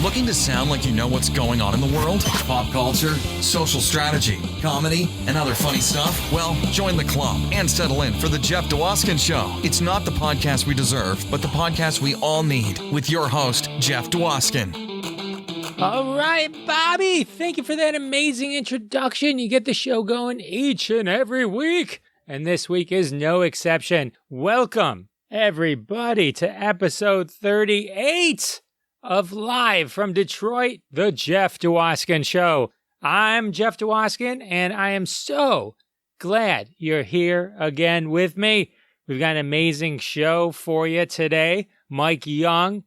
Looking to sound like you know what's going on in the world? Pop culture, social strategy, comedy, and other funny stuff? Well, join the club and settle in for the Jeff Dwoskin Show. It's not the podcast we deserve, but the podcast we all need, with your host, Jeff Dwoskin. All right, Bobby, thank you for that amazing introduction. You get the show going each and every week, and this week is no exception. Welcome, everybody, to episode 38 of Live from Detroit, the Jeff Dwoskin Show. I'm Jeff Dwoskin, and I am so glad you're here again with me. We've got an amazing show for you today. Mike Young,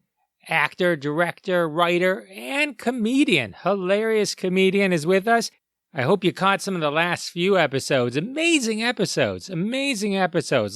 actor, director, writer, and comedian, hilarious comedian, is with us. I hope you caught some of the last few episodes. Amazing episodes.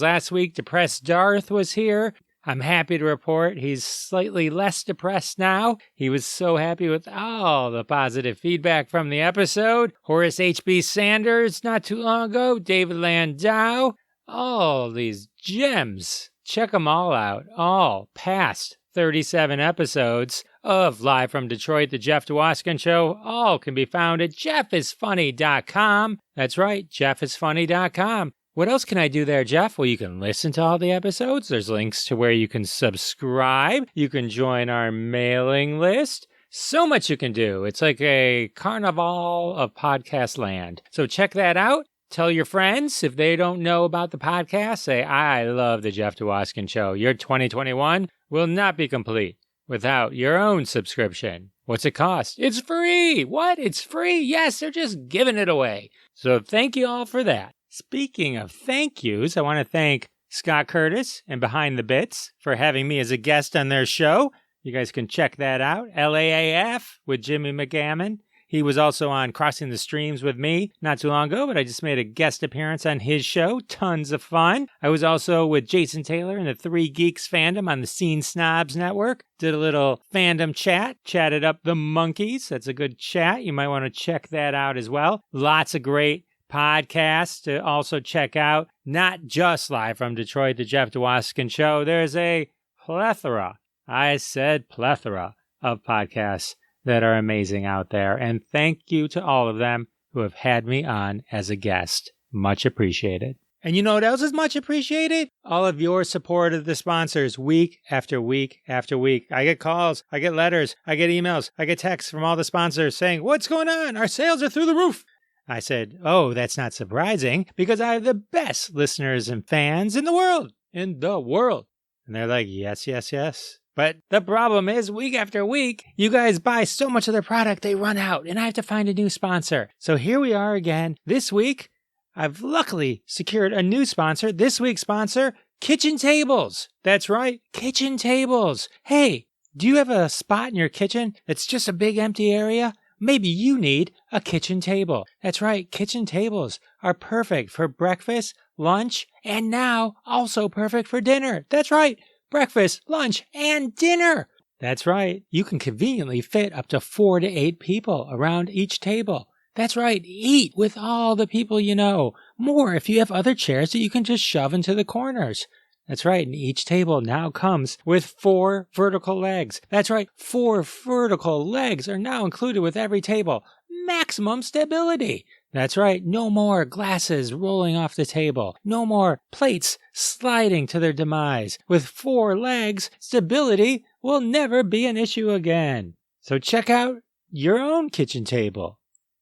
Last week, Depressed Darth was here. I'm happy to report he's slightly less depressed now. He was so happy with all the positive feedback from the episode. Horace H.B. Sanders not too long ago. David Landau. All these gems. Check them all out. All past 37 episodes of Live from Detroit, the Jeff Dwoskin Show. All can be found at jeffisfunny.com. That's right, jeffisfunny.com. What else can I do there, Jeff? Well, you can listen to all the episodes. There's links to where you can subscribe. You can join our mailing list. So much you can do. It's like a carnival of podcast land. So check that out. Tell your friends. If they don't know about the podcast, say, I love the Jeff Dwoskin Show. Your 2021 will not be complete without your own subscription. What's it cost? It's free. What? It's free? Yes, they're just giving it away. So thank you all for that. Speaking of thank yous, I want to thank Scott Curtis and Behind the Bits for having me as a guest on their show. You guys can check that out. LAAF with Jimmy McGammon. He was also on Crossing the Streams with me not too long ago, but I just made a guest appearance on his show. Tons of fun. I was also with Jason Taylor and the Three Geeks fandom on the Scene Snobs Network. Did a little fandom chat, chatted up the monkeys. That's a good chat. You might want to check that out as well. Lots of great podcasts to also check out. Not just Live from Detroit, the Jeff Dwoskin Show. There's a plethora, I said plethora, of podcasts that are amazing out there. And thank you to all of them who have had me on as a guest. Much appreciated. And you know what else is much appreciated? All of your support of the sponsors week after week after week. I get calls, I get letters, I get emails, I get texts from all the sponsors saying, what's going on? Our sales are through the roof. I said, oh, that's not surprising because I have the best listeners and fans in the world. And they're like, yes, yes, yes. But the problem is, week after week, you guys buy so much of their product, they run out, and I have to find a new sponsor. So here we are again. This week, I've luckily secured a new sponsor. This week's sponsor, Kitchen Tables. That's right, Kitchen Tables. Hey, do you have a spot in your kitchen that's just a big empty area? Maybe you need a kitchen table. That's right, kitchen tables are perfect for breakfast, lunch, and now also perfect for dinner. That's right. Breakfast, lunch, and dinner. That's right. You can conveniently fit up to 4 to 8 people around each table. That's right. Eat with all the people you know. More if you have other chairs that you can just shove into the corners. That's right. And each table now comes with 4 vertical legs. That's right. 4 vertical legs are now included with every table. Maximum stability. That's right. No more glasses rolling off the table. No more plates sliding to their demise. With 4 legs, stability will never be an issue again. So check out your own kitchen table.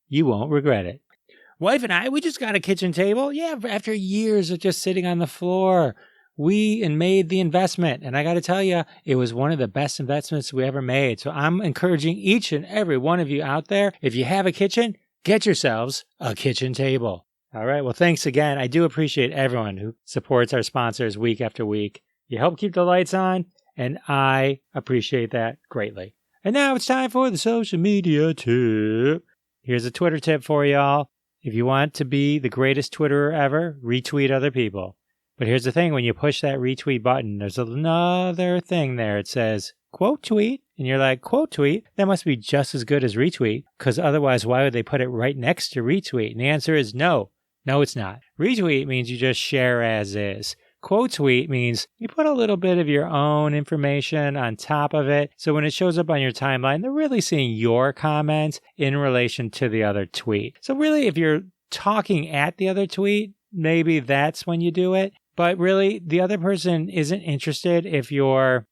You won't regret it. Wife and I, we just got a kitchen table. Yeah, after years of just sitting on the floor. We made the investment, and I got to tell you, it was one of the best investments we ever made. So I'm encouraging each and every one of you out there, if you have a kitchen, get yourselves a kitchen table. All right, well, thanks again. I do appreciate everyone who supports our sponsors week after week. You help keep the lights on, and I appreciate that greatly. And now it's time for the social media tip. Here's a Twitter tip for y'all. If you want to be the greatest Twitterer ever, retweet other people. But here's the thing, when you push that retweet button, there's another thing there. It says, quote tweet. And you're like, quote tweet? That must be just as good as retweet, because otherwise why would they put it right next to retweet? And the answer is no. No, it's not. Retweet means you just share as is. Quote tweet means you put a little bit of your own information on top of it. So when it shows up on your timeline, they're really seeing your comments in relation to the other tweet. So really, if you're talking at the other tweet, maybe that's when you do it. But really, the other person isn't interested if you're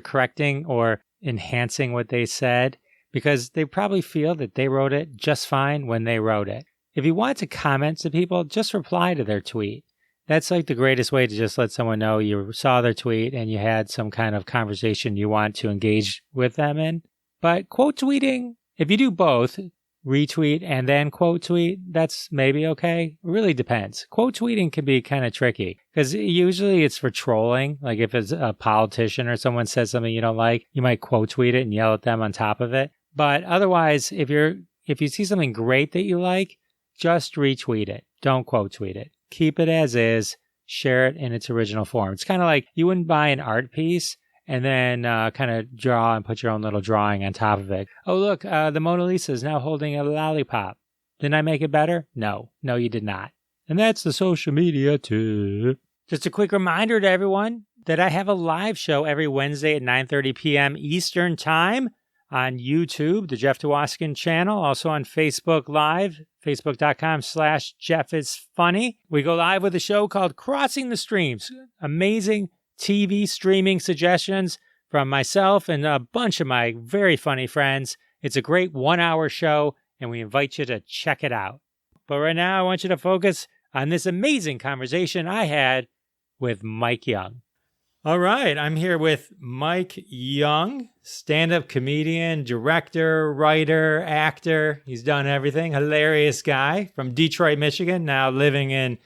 correcting or enhancing what they said, because they probably feel that they wrote it just fine when they wrote it. If you want to comment to people, just reply to their tweet. That's like the greatest way to just let someone know you saw their tweet and you had some kind of conversation you want to engage with them in. But quote tweeting, if you do both, retweet and then quote tweet, that's maybe okay. It really depends. Quote tweeting can be kind of tricky because usually it's for trolling. Like if it's a politician or someone says something you don't like, you might quote tweet it and yell at them on top of it. But otherwise, if you see something great that you like, just retweet it. Don't quote tweet it. Keep it as is. Share it in its original form. It's kind of like you wouldn't buy an art piece and then kind of draw and put your own little drawing on top of it. Oh, look, the Mona Lisa is now holding a lollipop. Didn't I make it better? No, you did not. And that's the social media tip. Just a quick reminder to everyone that I have a live show every Wednesday at 9:30 p.m. Eastern Time on YouTube, the Jeff Dwoskin channel, also on Facebook Live, facebook.com/JeffIsFunny. We go live with a show called Crossing the Streams. Amazing TV streaming suggestions from myself and a bunch of my very funny friends. It's a great 1-hour show, and we invite you to check it out. But right now, I want you to focus on this amazing conversation I had with Mike Young. All right, I'm here with Mike Young, stand-up comedian, director, writer, actor. He's done everything. Hilarious guy from Detroit, Michigan, now living in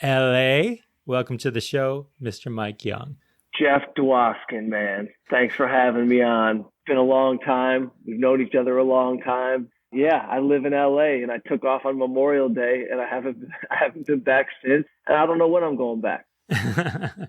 L.A. Welcome to the show, Mr. Mike Young. Jeff Dwoskin, man. Thanks for having me on. It's been a long time. We've known each other a long time. Yeah, I live in L.A. and I took off on Memorial Day and I haven't been back since. And I don't know when I'm going back.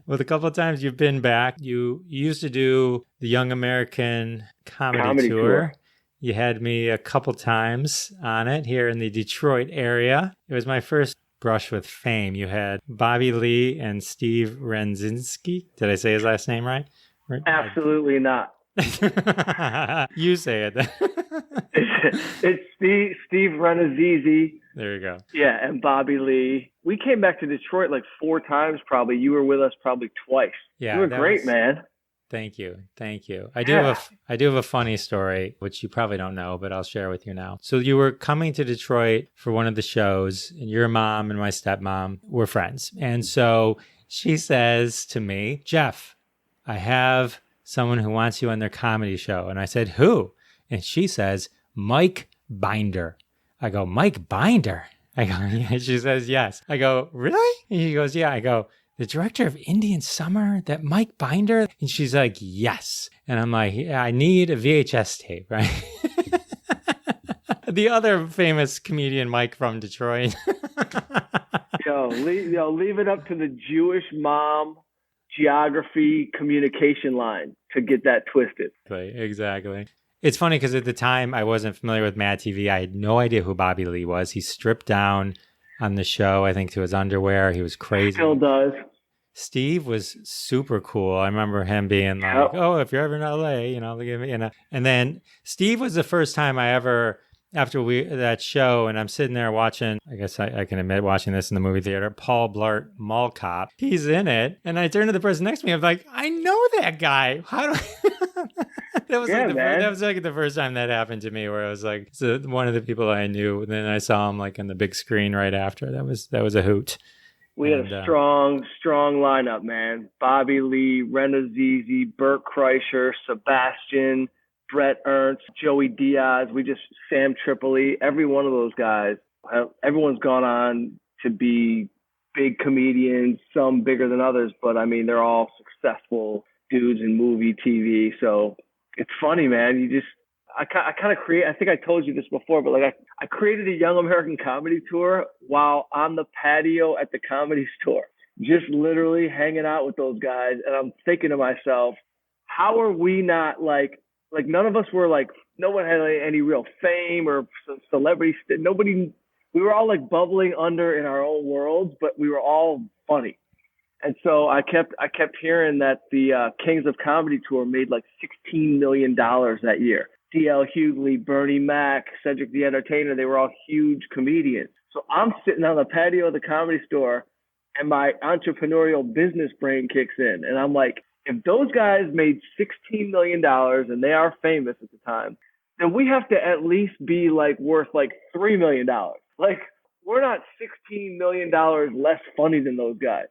Well, the couple of times you've been back, you used to do the Young American Comedy Tour. You had me a couple times on it here in the Detroit area. It was my first brush with fame. You had Bobby Lee and Steve Rannazzisi. Did I say his last name right? Absolutely not. You say it. It's Steve Rannazzisi. There you go. Yeah, and Bobby Lee. We came back to Detroit like 4 times probably. You were with us probably twice. Yeah, you were great, man. Thank you. I do have a funny story, which you probably don't know, but I'll share with you now. So you were coming to Detroit for one of the shows, and your mom and my stepmom were friends. And so she says to me, Jeff, I have someone who wants you on their comedy show. And I said, who? And she says, Mike Binder. I go, Mike Binder? I go, yeah. She says, yes. I go, really? And she goes, yeah. I go, the director of Indian Summer, that Mike Binder? And she's like, yes. And I'm like, yeah, I need a VHS tape, right? The other famous comedian, Mike from Detroit. leave it up to the Jewish mom geography communication line to get that twisted. Exactly. It's funny because at the time I wasn't familiar with Mad TV. I had no idea who Bobby Lee was. He stripped down on the show, I think, to his underwear. He was crazy. Still does. Steve was super cool. I remember him being like, oh, if you're ever in LA, And then Steve was the first time I ever, after that show, and I'm sitting there watching, I guess I can admit watching this in the movie theater, Paul Blart Mall Cop. He's in it. And I turned to the person next to me. I'm like, I know that guy. How do That was like the first time that happened to me, where I was like, one of the people I knew. And then I saw him like on the big screen right after. That was a hoot. We had a strong lineup, man. Bobby Lee, Rannazzisi, Burt Kreischer, Sebastian, Brett Ernst, Joey Diaz. Sam Tripoli, every one of those guys. Everyone's gone on to be big comedians, some bigger than others, but I mean, they're all successful dudes in movie, TV. So it's funny, man. I kind of create, I think I told you this before, but like I created a Young American Comedy Tour while on the patio at the Comedy Store, just literally hanging out with those guys. And I'm thinking to myself, how are we not like none of us were like, no one had any real fame or celebrity. We were all like bubbling under in our own worlds, but we were all funny. And so I kept hearing that the Kings of Comedy tour made like $16 million that year. D.L. Hughley, Bernie Mac, Cedric the Entertainer, they were all huge comedians. So I'm sitting on the patio of the Comedy Store, and my entrepreneurial business brain kicks in. And I'm like, if those guys made $16 million and they are famous at the time, then we have to at least be like worth like $3 million. Like, we're not $16 million less funny than those guys.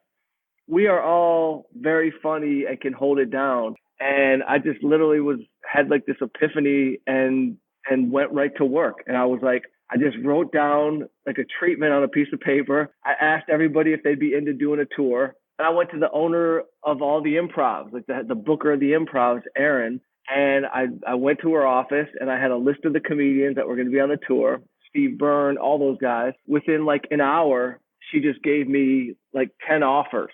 We are all very funny and can hold it down. And I just literally had like this epiphany and went right to work. And I was like, I just wrote down like a treatment on a piece of paper. I asked everybody if they'd be into doing a tour. And I went to the owner of all the improvs, like the booker of the improvs, Erin. And I went to her office and I had a list of the comedians that were going to be on the tour, Steve Byrne, all those guys. Within like an hour, she just gave me like 10 offers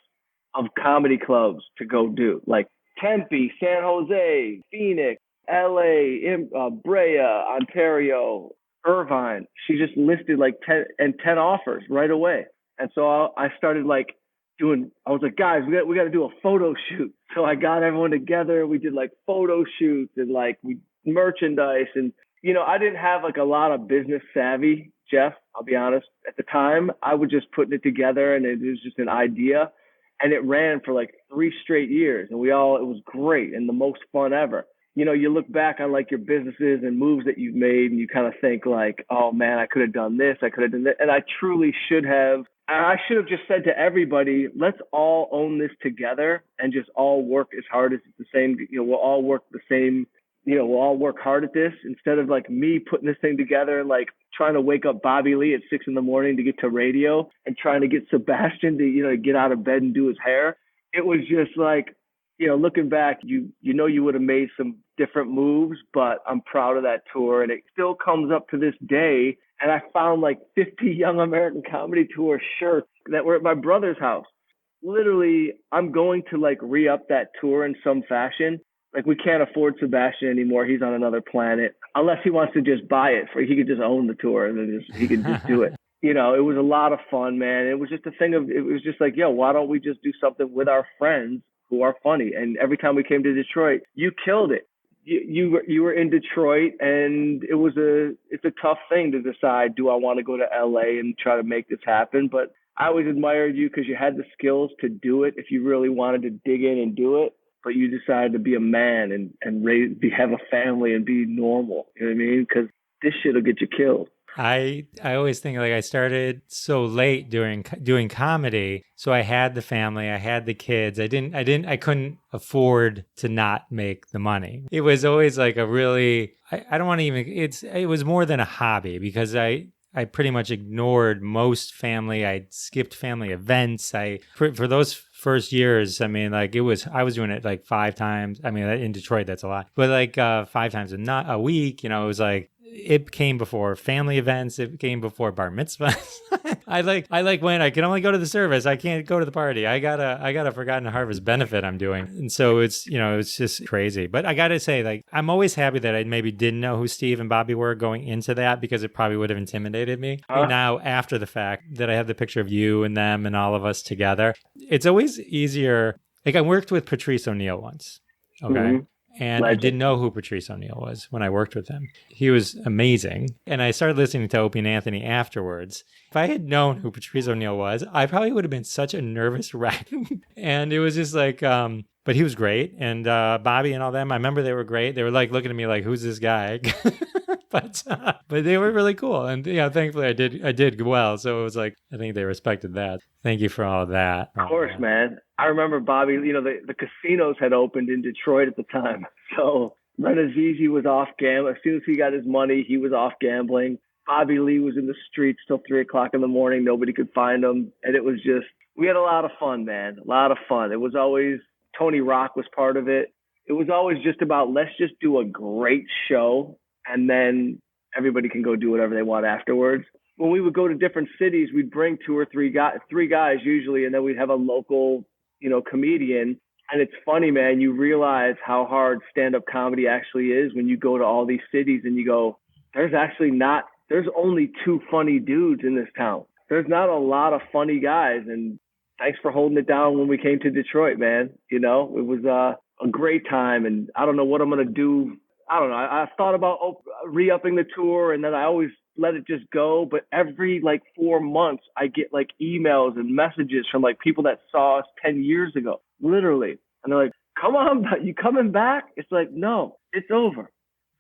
of comedy clubs to go do, like Tempe, San Jose, Phoenix, LA, Brea, Ontario, Irvine. She just listed like 10 offers right away. And so I started like I was like, guys, we got to do a photo shoot. So I got everyone together. We did like photo shoots and like we merchandise. And, you know, I didn't have like a lot of business savvy, Jeff, I'll be honest. At the time, I was just putting it together and it was just an idea. And it ran for like 3 straight years. And it was great and the most fun ever. You know, you look back on like your businesses and moves that you've made and you kind of think like, oh man, I could have done this. I could have done that. And I truly should have just said to everybody, let's all own this together and just all work as hard as the same, you know, we'll all work the same, you know, we'll all work hard at this instead of like me putting this thing together and like trying to wake up Bobby Lee at 6 a.m. to get to radio and trying to get Sebastian to, you know, get out of bed and do his hair. It was just like, you know, looking back, you know, you would have made some different moves, but I'm proud of that tour. And it still comes up to this day. And I found like 50 Young American Comedy Tour shirts that were at my brother's house. Literally, I'm going to like re-up that tour in some fashion. Like we can't afford Sebastian anymore. He's on another planet. Unless he wants to just buy it, he could just own the tour and then he could just do it. You know, it was a lot of fun, man. It was just it was just like, yo, why don't we just do something with our friends who are funny? And every time we came to Detroit, you killed it. You were in Detroit, and it's a tough thing to decide, do I want to go to LA and try to make this happen? But I always admired you because you had the skills to do it if you really wanted to dig in and do it. But you decided to be a man and have a family and be normal. You know what I mean? Because this shit'll get you killed. I always think like I started so late doing comedy, so I had the family, I had the kids. I couldn't afford to not make the money. It was always like a really, I don't want to even, it was more than a hobby because I pretty much ignored most family. I skipped family events. For those first years, I mean, like I was doing it like 5 times. I mean, in Detroit, that's a lot, but like 5 times a week, you know, it was like, it came before family events. It came before bar mitzvahs. I like when I can only go to the service. I can't go to the party. I got a Forgotten Harvest benefit I'm doing. And so it's, you know, it's just crazy. But I got to say, like, I'm always happy that I maybe didn't know who Steve and Bobby were going into that because it probably would have intimidated me. Now, after the fact that I have the picture of you and them and all of us together, it's always easier. Like I worked with Patrice O'Neill once. Okay. Mm-hmm. And legend. I didn't know who Patrice O'Neill was when I worked with him. He was amazing. And I started listening to Opie and Anthony afterwards. If I had known who Patrice O'Neill was, I probably would have been such a nervous wreck. And it was just like, but he was great. And Bobby and all them, I remember they were great. They were like looking at me like, who's this guy? but they were really cool. And yeah, thankfully I did well. So it was like, I think they respected that. Thank you for all of that. Of course, man. I remember Bobby, you know, the casinos had opened in Detroit at the time. So Rannazzisi was off gambling. As soon as he got his money, he was off gambling. Bobby Lee was in the streets till 3 o'clock in the morning. Nobody could find him. And it was just, we had a lot of fun, man. A lot of fun. It was always, Tony Rock was part of it. It was always just about, let's just do a great show. And then everybody can go do whatever they want afterwards. When we would go to different cities, we'd bring 2 or 3 guys usually, and then we'd have a local, you know, comedian. And it's funny, man, you realize how hard stand-up comedy actually is when you go to all these cities and you go, there's only 2 funny dudes in this town. There's not a lot of funny guys. And thanks for holding it down when we came to Detroit, man. You know, it was a great time, and I don't know what I'm going to do. I don't know. I thought about re-upping the tour, and then I always let it just go. But every like 4 months, I get like emails and messages from like people that saw us 10 years ago, literally. And they're like, come on, you coming back? It's like, no, it's over.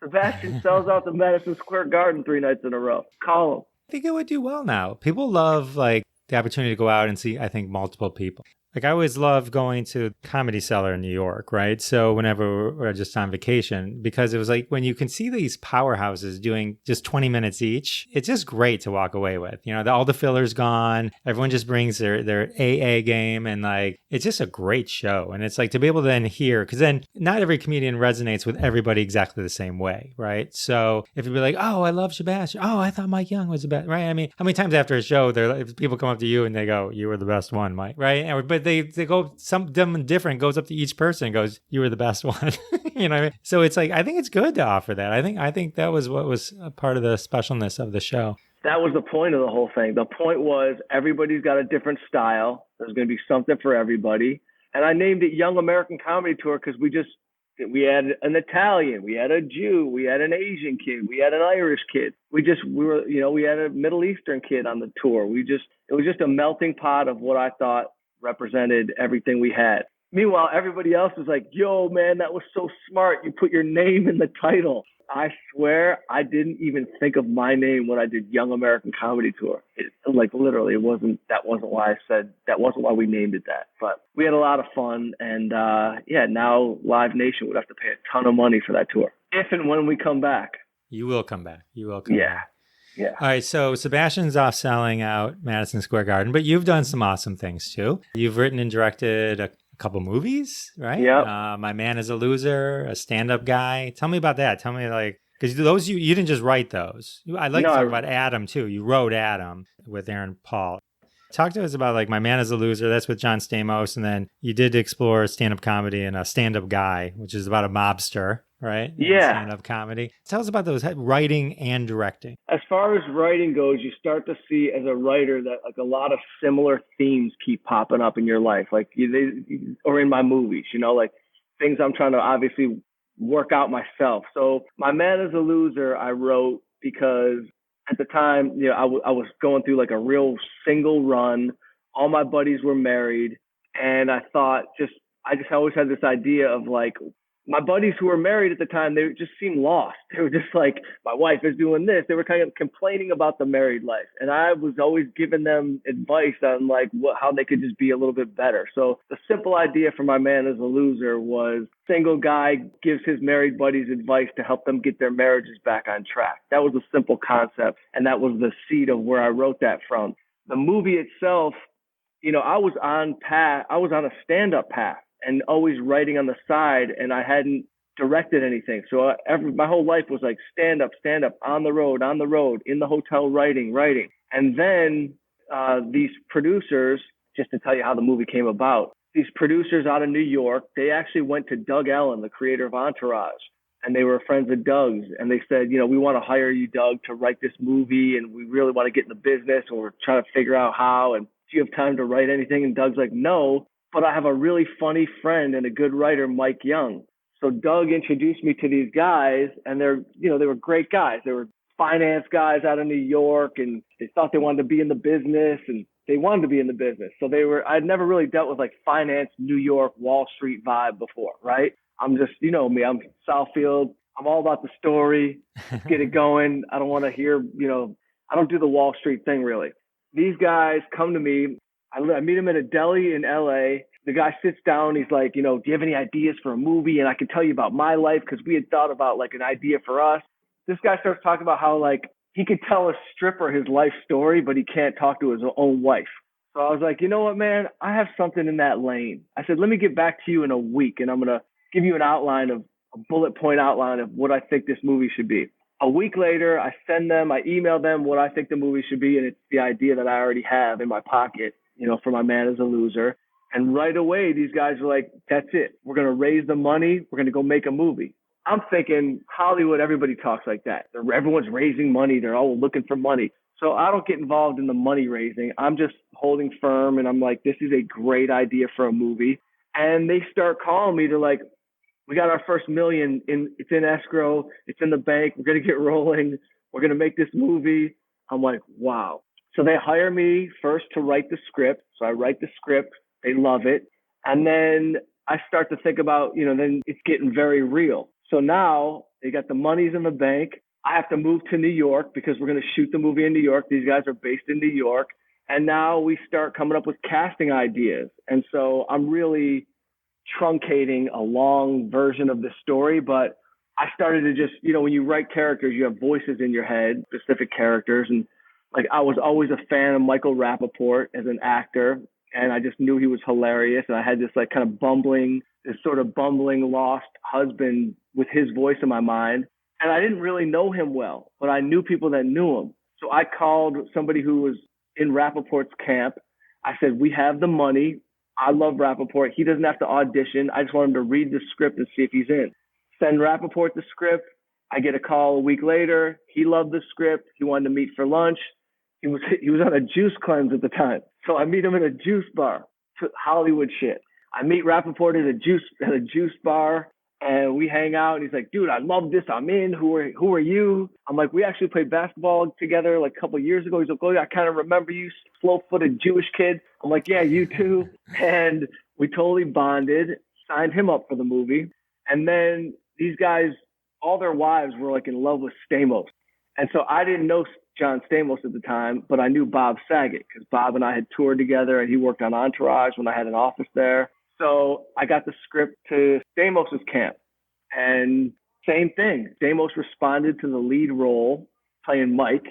Sebastian sells out the Madison Square Garden 3 nights in a row. Call him. I think it would do well now. People love like the opportunity to go out and see, I think, multiple people. Like I always love going to Comedy Cellar in New York, right? So whenever we're just on vacation, because it was like when you can see these powerhouses doing just 20 minutes each, it's just great to walk away with. You know, all the filler's gone. Everyone just brings their AA game, and like it's just a great show. And it's like to be able to then hear, because then not every comedian resonates with everybody exactly the same way, right? So if you be like, oh, I love Sebastian. Oh, I thought Mike Young was the best, right? I mean, how many times after a show, people come up to you and they go, you were the best one, Mike, right? But they go, some them different goes up to each person and goes, you were the best one. You know what I mean? So it's like, I think it's good to offer that. I think that was what was a part of the specialness of the show. That was the point of the whole thing. The point was everybody's got a different style. There's going to be something for everybody. And I named it Young American Comedy Tour because we had an Italian, we had a Jew, we had an Asian kid, we had an Irish kid. We had a Middle Eastern kid on the tour. It was just a melting pot of what I thought represented everything we had. Meanwhile, everybody else was like, yo, man, that was so smart. You put your name in the title. I swear I didn't even think of my name when I did Young American Comedy Tour. Literally, that wasn't why we named it that. But we had a lot of fun. And now Live Nation would have to pay a ton of money for that tour. If and when we come back. You will come back. Back. Yeah. All right. So Sebastian's off selling out Madison Square Garden, but you've done some awesome things too. You've written and directed a couple movies, right? Yeah. My Man is a Loser, a stand-up guy. Tell me about that. Tell me because those you didn't just write those. I'd like to talk about Adam too. You wrote Adam with Aaron Paul. Talk to us about like My Man is a Loser. That's with John Stamos. And then you did explore stand-up comedy and a stand-up guy, which is about a mobster, right? Yeah. Stand-up comedy. Tell us about those writing and directing. As far as writing goes, you start to see as a writer that like a lot of similar themes keep popping up in your life, like or in my movies, like things I'm trying to obviously work out myself. So My Man is a Loser, I wrote because at the time, I was going through like a real single run. All my buddies were married. And I thought I just always had this idea of like, my buddies who were married at the time, they just seemed lost. They were just like, my wife is doing this. They were kind of complaining about the married life. And I was always giving them advice on like how they could just be a little bit better. So the simple idea for My Man is a Loser was single guy gives his married buddies advice to help them get their marriages back on track. That was a simple concept. And that was the seed of where I wrote that from. The movie itself, I was on a stand-up path and always writing on the side, and I hadn't directed anything. So my whole life was like stand up, on the road, in the hotel, writing. And then these producers, just to tell you how the movie came about, these producers out of New York, they actually went to Doug Ellen, the creator of Entourage, and they were friends of Doug's. And they said, we want to hire you, Doug, to write this movie, and we really want to get in the business, and we're trying to figure out how, and do you have time to write anything? And Doug's like, no. But I have a really funny friend and a good writer, Mike Young. So Doug introduced me to these guys, and they were great guys. They were finance guys out of New York, and they thought they wanted to be in the business, and they wanted to be in the business. So I'd never really dealt with like finance, New York, Wall Street vibe before, right? I'm just, me, I'm Southfield. I'm all about the story. Let's get it going. I don't want to hear, I don't do the Wall Street thing really. These guys come to me. I meet him in a deli in LA. The guy sits down. He's like, do you have any ideas for a movie? And I can tell you about my life because we had thought about like an idea for us. This guy starts talking about how like he could tell a stripper his life story, but he can't talk to his own wife. So I was like, you know what, man? I have something in that lane. I said, let me get back to you in a week, and I'm going to give you a bullet point outline of what I think this movie should be. A week later, I email them what I think the movie should be, and it's the idea that I already have in my pocket, for My Man is a Loser. And right away, these guys were like, that's it. We're going to raise the money. We're going to go make a movie. I'm thinking Hollywood, everybody talks like that. Everyone's raising money. They're all looking for money. So I don't get involved in the money raising. I'm just holding firm, and I'm like, this is a great idea for a movie. And they start calling me to like, we got our first million it's in escrow. It's in the bank. We're going to get rolling. We're going to make this movie. I'm like, wow. So they hire me first to write the script. So I write the script. They love it. And then I start to think about, then it's getting very real. So now they got the monies in the bank. I have to move to New York because we're going to shoot the movie in New York. These guys are based in New York. And now we start coming up with casting ideas. And so I'm really truncating a long version of the story, but I started to just, when you write characters, you have voices in your head, specific characters. And like, I was always a fan of Michael Rapaport as an actor, and I just knew he was hilarious. And I had this like kind of sort of bumbling, lost husband with his voice in my mind. And I didn't really know him well, but I knew people that knew him. So I called somebody who was in Rapaport's camp. I said, we have the money. I love Rapaport. He doesn't have to audition. I just want him to read the script and see if he's in. Send Rapaport the script. I get a call a week later. He loved the script. He wanted to meet for lunch. He was on a juice cleanse at the time. So I meet him at a juice bar. Hollywood shit. I meet Rapaport at a juice bar, and we hang out. And he's like, dude, I love this. I'm in. Who are you? I'm like, we actually played basketball together like a couple of years ago. He's like, oh, yeah, I kind of remember you, slow-footed Jewish kid. I'm like, yeah, you too. And we totally bonded, signed him up for the movie. And then these guys, all their wives were like in love with Stamos. And so I didn't know John Stamos at the time, but I knew Bob Saget because Bob and I had toured together, and he worked on Entourage when I had an office there. So I got the script to Stamos' camp, and same thing. Stamos responded to the lead role, playing Mike,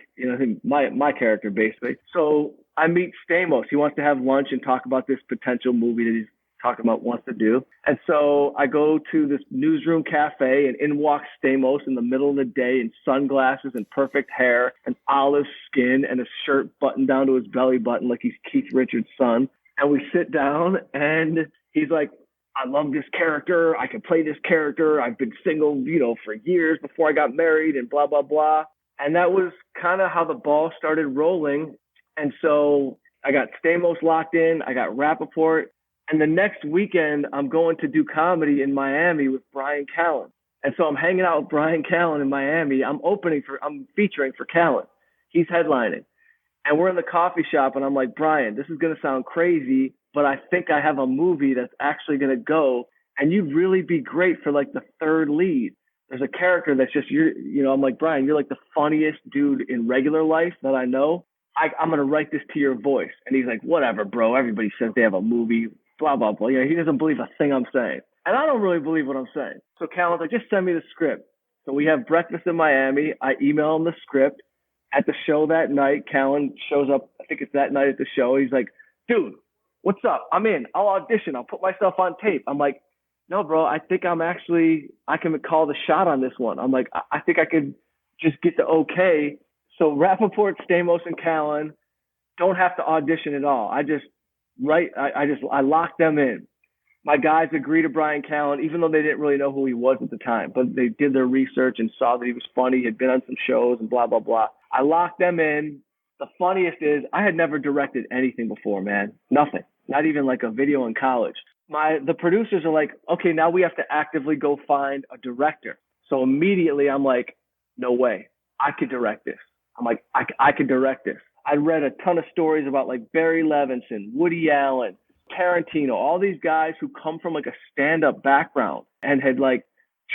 my character basically. So I meet Stamos. He wants to have lunch and talk about this potential movie that he's talking about, wants to do. And so I go to this newsroom cafe, and in walks Stamos in the middle of the day in sunglasses and perfect hair and olive skin and a shirt buttoned down to his belly button like he's Keith Richards' son. And we sit down, and he's like, I love this character. I can play this character. I've been single, for years before I got married and blah, blah, blah. And that was kind of how the ball started rolling. And so I got Stamos locked in. I got Rapaport. And the next weekend, I'm going to do comedy in Miami with Brian Callen. And so I'm hanging out with Brian Callen in Miami. I'm featuring for Callen. He's headlining. And we're in the coffee shop, and I'm like, Brian, this is going to sound crazy, but I think I have a movie that's actually going to go, and you'd really be great for like the third lead. There's a character that's just, I'm like, Brian, you're like the funniest dude in regular life that I know. I'm going to write this to your voice. And he's like, whatever, bro. Everybody says they have a movie, blah, blah, blah. He doesn't believe a thing I'm saying. And I don't really believe what I'm saying. So Callen's like, just send me the script. So we have breakfast in Miami. I email him the script. At the show that night, Callen shows up. I think it's that night at the show. He's like, dude, what's up? I'm in. I'll audition. I'll put myself on tape. I'm like, no, bro, I think I can call the shot on this one. I'm like, I think I could just get the okay. So Rapaport, Stamos, and Callen don't have to audition at all. I locked them in. My guys agreed to Brian Callen, even though they didn't really know who he was at the time, but they did their research and saw that he was funny, had been on some shows and blah, blah, blah. I locked them in. The funniest is I had never directed anything before, man. Nothing. Not even like a video in college. The producers are like, okay, now we have to actively go find a director. So immediately I'm like, no way. I could direct this. I'm like, I could direct this. I read a ton of stories about like Barry Levinson, Woody Allen, Tarantino, all these guys who come from like a stand-up background and had like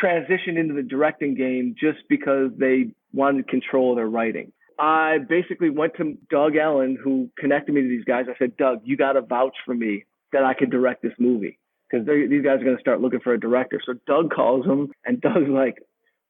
transitioned into the directing game just because they wanted control of their writing. I basically went to Doug Ellen, who connected me to these guys. I said, Doug, you got to vouch for me that I could direct this movie because these guys are going to start looking for a director. So Doug calls him, and Doug's like,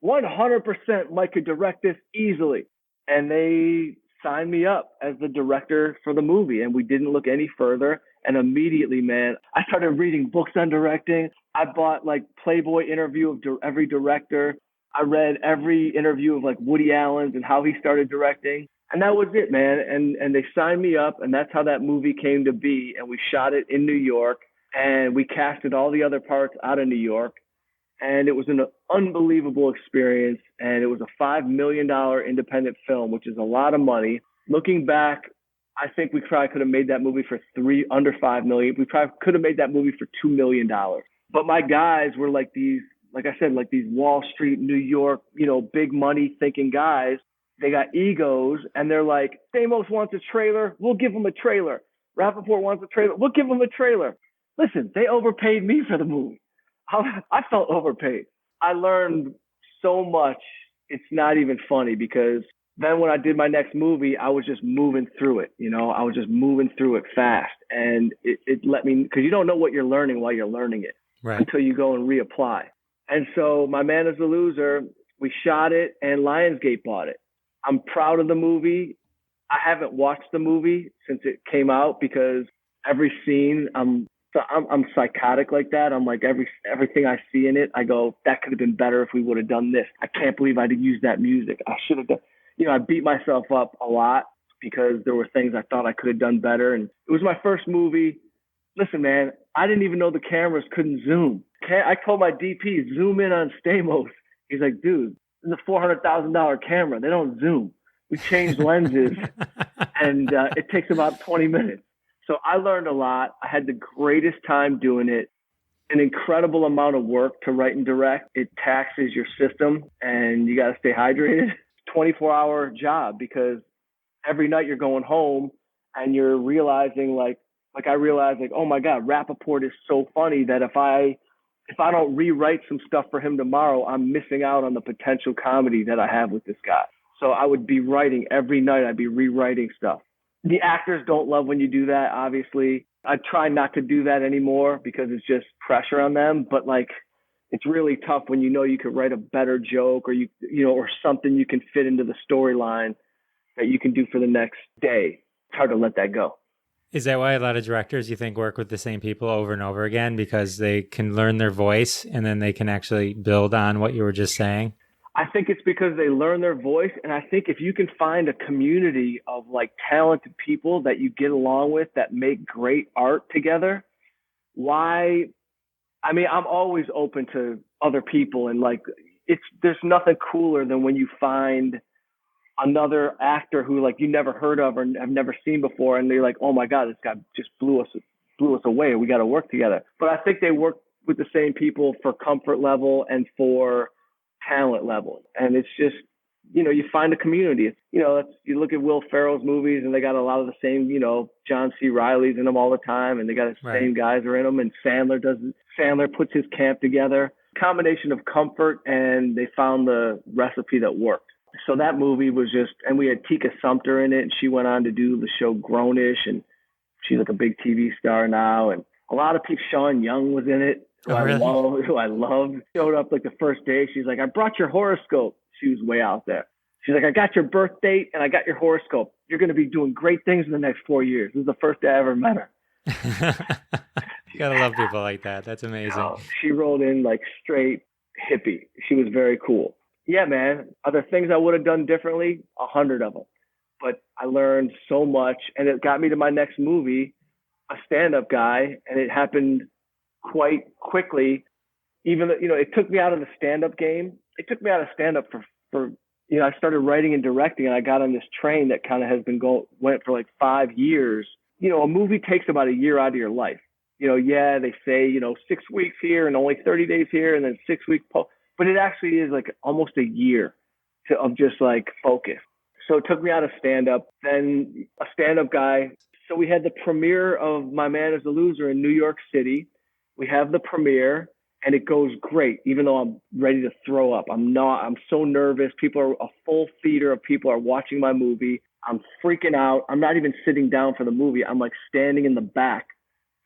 100% Mike could direct this easily. And they signed me up as the director for the movie, and we didn't look any further. And immediately, man, I started reading books on directing. I bought like Playboy interview of every director. I read every interview of like Woody Allen's and how he started directing. And that was it, man. And they signed me up, and that's how that movie came to be. And we shot it in New York, and we casted all the other parts out of New York. And it was an unbelievable experience. And it was a $5 million independent film, which is a lot of money. Looking back, I think we probably could have made that movie for under $5 million. We probably could have made that movie for $2 million. But my guys were like these, like I said, like these Wall Street, New York, big money thinking guys. They got egos, and they're like, Stamos wants a trailer, we'll give him a trailer. Rapaport wants a trailer, we'll give him a trailer. Listen, they overpaid me for the movie. I felt overpaid. I learned so much, it's not even funny, because then when I did my next movie, I was just moving through it. I was just moving through it fast. And it let me, because you don't know what you're learning while you're learning it until you go and reapply. And so My Man is a Loser, we shot it and Lionsgate bought it. I'm proud of the movie. I haven't watched the movie since it came out because every scene, I'm psychotic like that. I'm like everything I see in it, I go, that could have been better if we would have done this. I can't believe I didn't use that music. I should have done. I beat myself up a lot because there were things I thought I could have done better. And it was my first movie. Listen, man, I didn't even know the cameras couldn't zoom. I told my DP, zoom in on Stamos. He's like, dude, this is a $400,000 camera. They don't zoom. We change lenses, and it takes about 20 minutes. So I learned a lot. I had the greatest time doing it. An incredible amount of work to write and direct. It taxes your system, and you got to stay hydrated. 24-hour job, because every night you're going home and you're realizing like I realized, like, oh my God, Rapaport is so funny that if I don't rewrite some stuff for him tomorrow, I'm missing out on the potential comedy that I have with this guy. So I would be writing every night. I'd be rewriting stuff. The actors don't love when you do that, obviously. I try not to do that anymore because it's just pressure on them. But like, it's really tough when you could write a better joke or or something you can fit into the storyline that you can do for the next day. It's hard to let that go. Is that why a lot of directors, you think, work with the same people over and over again, because they can learn their voice and then they can actually build on what you were just saying? I think it's because they learn their voice. And I think if you can find a community of like talented people that you get along with that make great art together, I'm always open to other people, and like there's nothing cooler than when you find another actor who like you never heard of or have never seen before, and they're like, oh my God, this guy just blew us away. We got to work together. But I think they work with the same people for comfort level and for talent level, and it's just you find a community. You look at Will Ferrell's movies, and they got a lot of the same, John C. Reilly's in them all the time, and they got the same guys are in them. And Sandler puts his camp together, combination of comfort, and they found the recipe that worked. So that movie was just, and we had Tika Sumpter in it, and she went on to do the show Grownish, and she's like a big TV star now. And a lot of people, Sean Young was in it, who I loved. Showed up like the first day. She's like, I brought your horoscope. She was way out there. She's like, I got your birth date and I got your horoscope. You're going to be doing great things in the next 4 years. This is the first day I ever met her. You got to love people like that. That's amazing. She rolled in like straight hippie. She was very cool. Yeah, man. Are there things I would have done differently? 100 of them. But I learned so much, and it got me to my next movie, a stand-up guy, and it happened quite quickly. Even though, it took me out of the stand-up game. It took me out of stand-up for I started writing and directing, and I got on this train that kind of has been went for like 5 years. A movie takes about a year out of your life. They say, 6 weeks here and only 30 days here and then 6 weeks but it actually is like almost a year of just like focus. So it took me out of stand-up, then a stand-up guy. So we had the premiere of My Man is a Loser in New York City. We have the premiere, and it goes great, even though I'm ready to throw up. I'm so nervous. A full theater of people are watching my movie. I'm freaking out. I'm not even sitting down for the movie. I'm like standing in the back,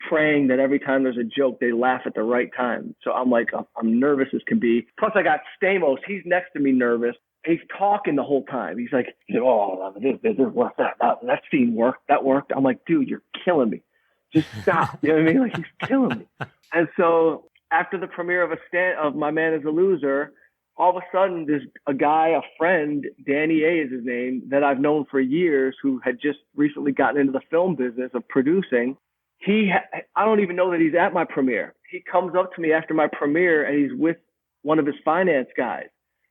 praying that every time there's a joke, they laugh at the right time. So I'm like, I'm nervous as can be. Plus I got Stamos. He's next to me nervous. He's talking the whole time. He's like, oh, this worked. That scene worked. That worked. I'm like, dude, you're killing me. Just stop. You know what I mean? Like, he's killing me. And so after the premiere of My Man is a Loser, all of a sudden there's a guy, a friend, Danny A is his name, that I've known for years, who had just recently gotten into the film business of producing. I don't even know that he's at my premiere. He comes up to me after my premiere, and he's with one of his finance guys.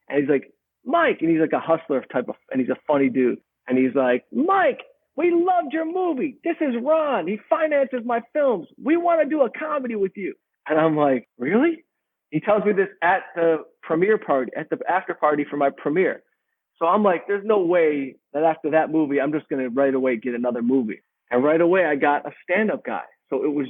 And he's like, Mike, and he's like a hustler type of, and he's a funny dude. And he's like, Mike, we loved your movie. This is Ron. He finances my films. We want to do a comedy with you. And I'm like, really? He tells me this at the premiere party, at the after party for my premiere. So I'm like, there's no way that after that movie, I'm just going to right away get another movie. And right away, I got a stand-up guy. So it was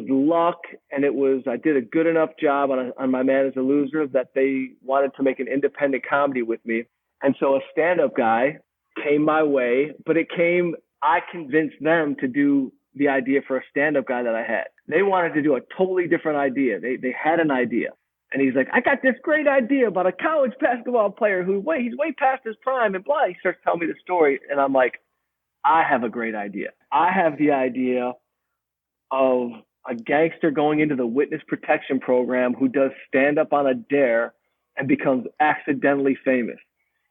luck, and I did a good enough job on My Man is a Loser that they wanted to make an independent comedy with me. And so a stand-up guy came my way, but I convinced them to do the idea for a stand-up guy that I had. They wanted to do a totally different idea. They had an idea. And he's like, I got this great idea about a college basketball player he's way past his prime and blah. He starts telling me the story. And I'm like, I have a great idea. I have the idea of a gangster going into the witness protection program who does stand-up on a dare and becomes accidentally famous.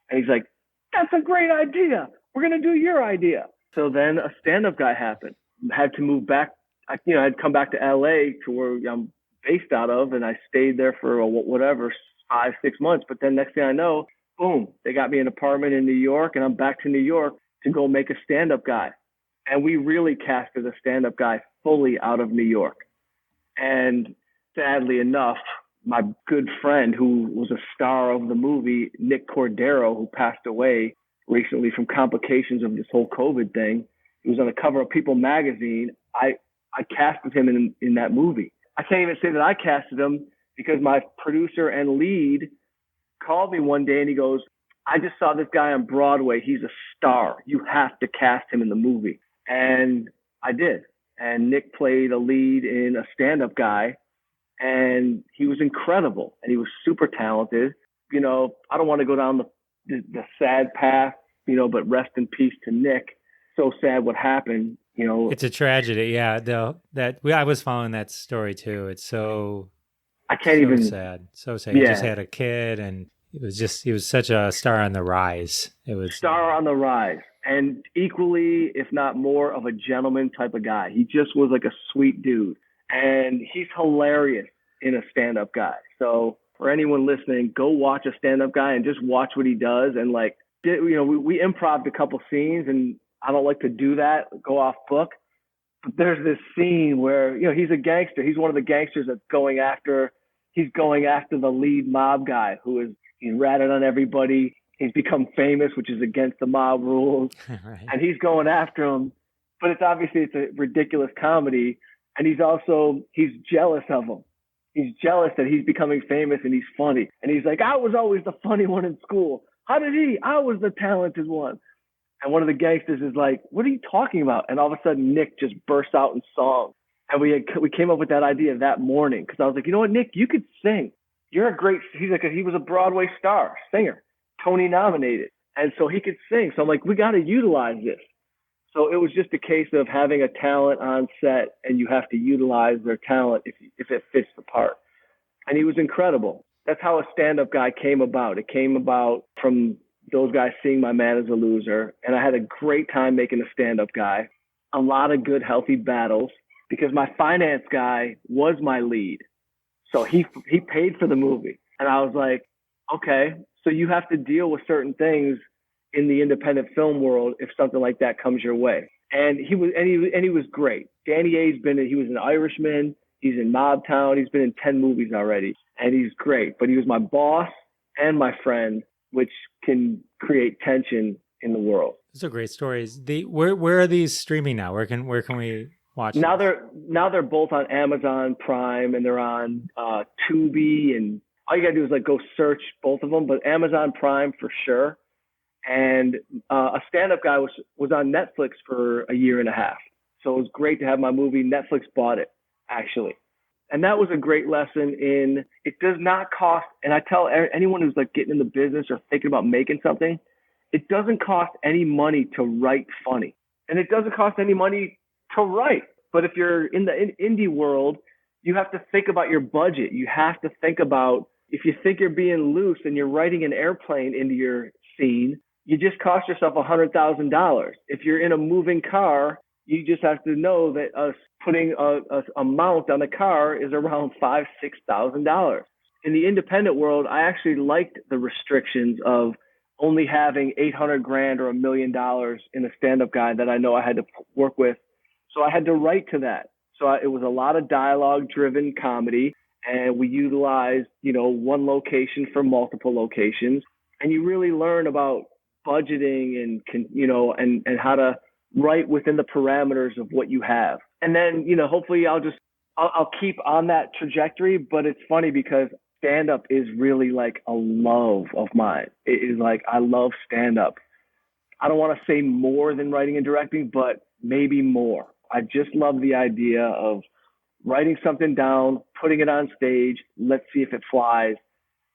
And he's like, that's a great idea. We're going to do your idea. So then a stand-up guy happened. I had to move back. I'd come back to LA to where I'm based out of, and I stayed there for 5-6 months. But then next thing I know, boom, they got me an apartment in New York, and I'm back to New York to go make a stand-up guy. And we really casted a stand-up guy fully out of New York. And sadly enough, my good friend who was a star of the movie, Nick Cordero, who passed away recently from complications of this whole COVID thing, he was on the cover of People magazine. I casted him in that movie. I can't even say that I casted him because my producer and lead called me one day and he goes, I just saw this guy on Broadway. He's a star. You have to cast him in the movie. And I did. And Nick played a lead in a stand-up guy, and he was incredible, and he was super talented. I don't want to go down the sad path, but rest in peace to Nick. So sad what happened, It's a tragedy, yeah. I was following that story too. It's so sad. So sad. Yeah. He just had a kid, and he was such a star on the rise. It was star on the rise, and equally, if not more, of a gentleman type of guy. He just was like a sweet dude, and he's hilarious in a stand-up guy. So for anyone listening, go watch a stand-up guy and just watch what he does. And we improv'd a couple scenes, and I don't like to do that, go off book. But there's this scene where, he's a gangster. He's one of the gangsters that's going after the lead mob guy he's ratted on everybody. He's become famous, which is against the mob rules. Right. And he's going after him. But it's a ridiculous comedy. And he's jealous of him. He's jealous that he's becoming famous and he's funny. And he's like, I was always the funny one in school. How did he? I was the talented one. And one of the gangsters is like, what are you talking about? And all of a sudden, Nick just bursts out in song. And we came up with that idea that morning because I was like, you know what, Nick, you could sing. You're a great, he was a Broadway star, singer, Tony nominated. And so he could sing. So I'm like, we got to utilize this. So it was just a case of having a talent on set, and you have to utilize their talent if it fits the part. And he was incredible. That's how a stand-up guy came about. It came about from those guys seeing My Man is a Loser. And I had a great time making a stand-up guy. A lot of good, healthy battles because my finance guy was my lead. So he paid for the movie. And I was like, okay, so you have to deal with certain things in the independent film world if something like that comes your way. And he was great. Danny A's he was an Irishman. He's in Mob Town. He's been in 10 movies already. And he's great. But he was my boss and my friend, which can create tension in the world. Those are great stories. Where are these streaming now? Where can we watch now? These? They're both on Amazon Prime, and they're on Tubi, and all you gotta do is go search both of them. But Amazon Prime for sure. And a stand-up guy was on Netflix for a year and a half. So it was great to have my movie. Netflix bought it, actually. And that was a great lesson in it does not cost. And I tell anyone who's getting in the business or thinking about making something, it doesn't cost any money to write funny. And it doesn't cost any money to write. But if you're in the indie world, you have to think about your budget. You have to think about if you think you're being loose and you're writing an airplane into your scene, you just cost yourself $100,000. If you're in a moving car, you just have to know that putting a mount on a car is around $5,000-$6,000. In the independent world, I actually liked the restrictions of only having $800,000 or $1 million in a stand-up guy that I know I had to work with. So I had to write to that. So it was a lot of dialogue-driven comedy, and we utilized, one location for multiple locations. And you really learn about budgeting and how to write within the parameters of what you have. And then, hopefully I'll keep on that trajectory. But it's funny because stand-up is really like a love of mine. It is like, I love stand-up. I don't want to say more than writing and directing, but maybe more. I just love the idea of writing something down, putting it on stage. Let's see if it flies.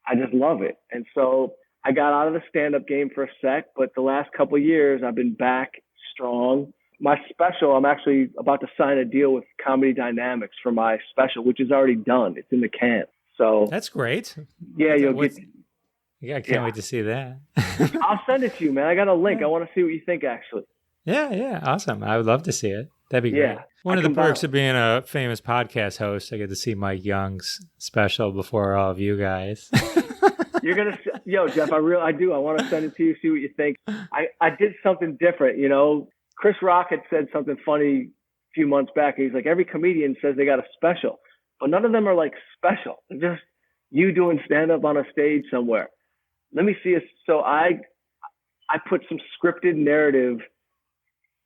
I just love it. And so I got out of the stand-up game for a sec, but the last couple of years I've been back strong. My special, I'm actually about to sign a deal with Comedy Dynamics for my special, which is already done. It's in the can. So that's great. Yeah, I can't wait to see that. I'll send it to you, man. I got a link. I want to see what you think, actually. Yeah, awesome. I would love to see it. That'd be great. One of the perks of being a famous podcast host, I get to see Mike Young's special before all of you guys. You're going to, Jeff, I do. I want to send it to you, see what you think. I did something different, Chris Rock had said something funny a few months back. He's like, every comedian says they got a special, but none of them are like special. They're just you doing stand-up on a stage somewhere. Let me see. So I put some scripted narrative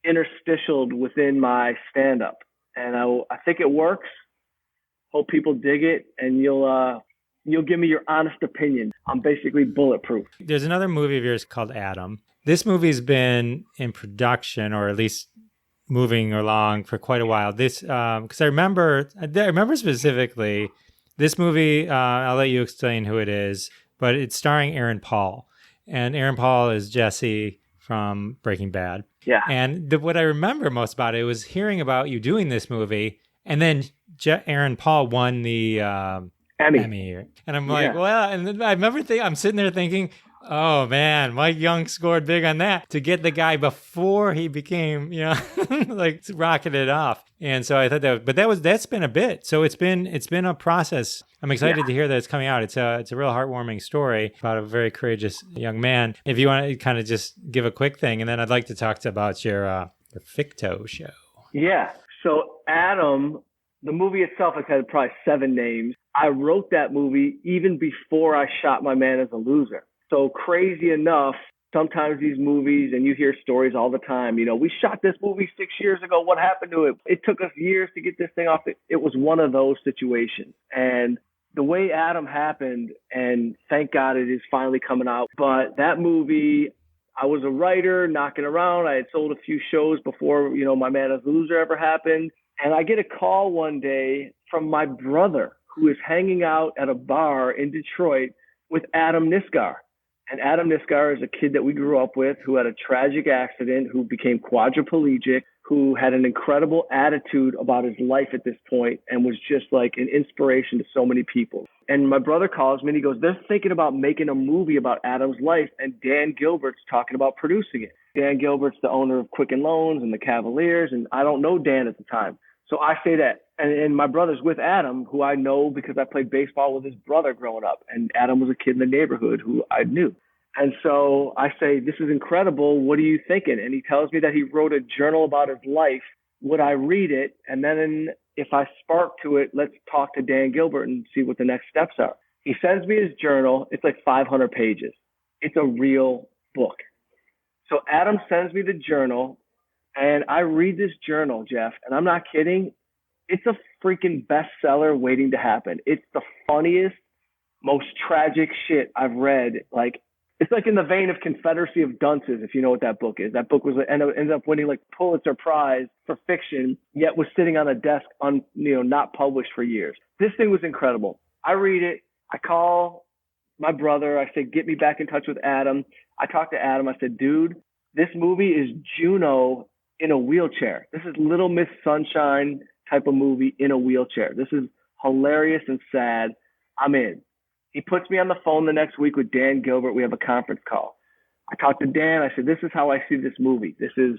interstitialed within my stand-up, and I think it works. Hope people dig it, and you'll give me your honest opinion. I'm basically bulletproof. There's another movie of yours called Adam. This movie's been in production, or at least moving along, for quite a while. This because I remember specifically this movie. I'll let you explain who it is, but it's starring Aaron Paul, and Aaron Paul is Jesse from Breaking Bad. Yeah. And what I remember most about it was hearing about you doing this movie, and then Aaron Paul won the Emmy. And I'm like, well, and then I remember I'm sitting there thinking, oh man, Mike Young scored big on that to get the guy before he became, like rocketed off. And so I thought that's been a bit. So it's been a process. I'm excited to hear that it's coming out. It's a real heartwarming story about a very courageous young man. If you want to kind of just give a quick thing, and then I'd like to talk about your Ficto show. Yeah. So Adam, the movie itself has had probably 7 names. I wrote that movie even before I shot My Man as a Loser. So crazy enough, sometimes these movies, and you hear stories all the time, we shot this movie 6 years ago. What happened to it? It took us years to get this thing off. It was one of those situations. And the way Adam happened, and thank God it is finally coming out. But that movie, I was a writer knocking around. I had sold a few shows before, My Man as a Loser ever happened. And I get a call one day from my brother, who is hanging out at a bar in Detroit with Adam Niskar. And Adam Niskar is a kid that we grew up with who had a tragic accident, who became quadriplegic, who had an incredible attitude about his life at this point and was just like an inspiration to so many people. And my brother calls me and he goes, they're thinking about making a movie about Adam's life, and Dan Gilbert's talking about producing it. Dan Gilbert's the owner of Quicken Loans and the Cavaliers, and I don't know Dan at the time. So I say that, and my brother's with Adam, who I know because I played baseball with his brother growing up, and Adam was a kid in the neighborhood who I knew. And so I say, this is incredible. What are you thinking? And he tells me that he wrote a journal about his life. Would I read it? And then if I spark to it, let's talk to Dan Gilbert and see what the next steps are. He sends me his journal. It's like 500 pages. It's a real book. So Adam sends me the journal, and I read this journal, Jeff, and I'm not kidding. It's a freaking bestseller waiting to happen. It's the funniest, most tragic shit I've read. Like, it's like in the vein of Confederacy of Dunces, if you know what that book is. That book was ended up winning like Pulitzer Prize for fiction, yet was sitting on a desk not published for years. This thing was incredible. I read it. I call my brother. I say, get me back in touch with Adam. I talked to Adam. I said, dude, this movie is Juno in a wheelchair. This is Little Miss Sunshine type of movie in a wheelchair. This is hilarious and sad. I'm in. He puts me on the phone the next week with Dan Gilbert. We have a conference call. I talked to Dan. I said, this is how I see this movie. This is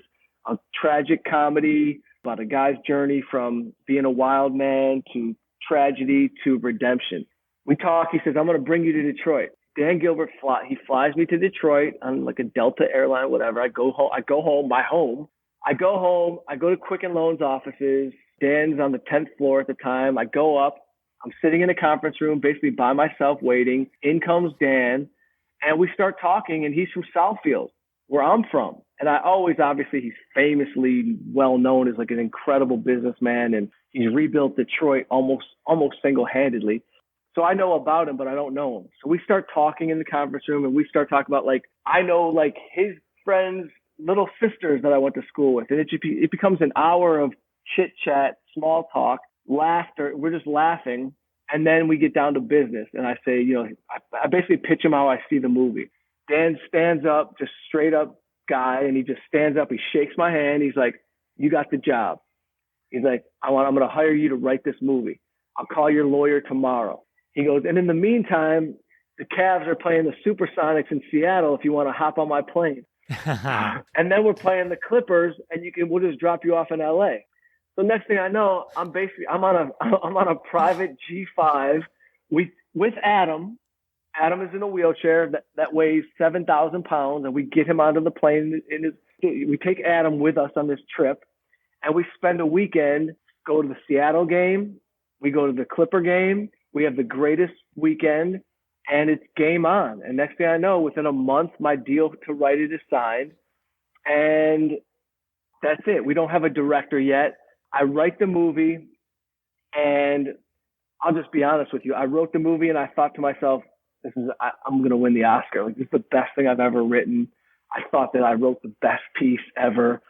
a tragic comedy about a guy's journey from being a wild man to tragedy to redemption. We talk. He says, I'm going to bring you to Detroit. Dan Gilbert he flies me to Detroit on like a Delta airline, whatever. I go home. I go home. I go to Quicken Loans offices. Dan's on the 10th floor at the time. I go up. I'm sitting in a conference room, basically by myself, waiting. In comes Dan, and we start talking. And he's from Southfield, where I'm from. And obviously, he's famously well known as like an incredible businessman, and he's rebuilt Detroit almost single-handedly. So I know about him, but I don't know him. So we start talking in the conference room, and we start talking about like, I know like his friends' little sisters that I went to school with. And it becomes an hour of chit chat, small talk, laughter. We're just laughing. And then we get down to business. And I say, I basically pitch him how I see the movie. Dan stands up, just straight up guy. And he just stands up. He shakes my hand. He's like, you got the job. He's like, I'm going to hire you to write this movie. I'll call your lawyer tomorrow. He goes, and in the meantime, the Cavs are playing the Supersonics in Seattle if you want to hop on my plane. And then we're playing the Clippers, and we'll just drop you off in LA. So next thing I know, I'm on a private G5 with Adam. Adam is in a wheelchair that weighs 7,000 pounds, and we get him onto the plane. We take Adam with us on this trip, and we spend a weekend, go to the Seattle game, we go to the Clipper game. We have the greatest weekend, and it's game on. And next thing I know, within a month, my deal to write it is signed. And that's it. We don't have a director yet. I write the movie, and I'll just be honest with you. I wrote the movie, and I thought to myself, I'm going to win the Oscar. Like, this is the best thing I've ever written. I thought that I wrote the best piece ever.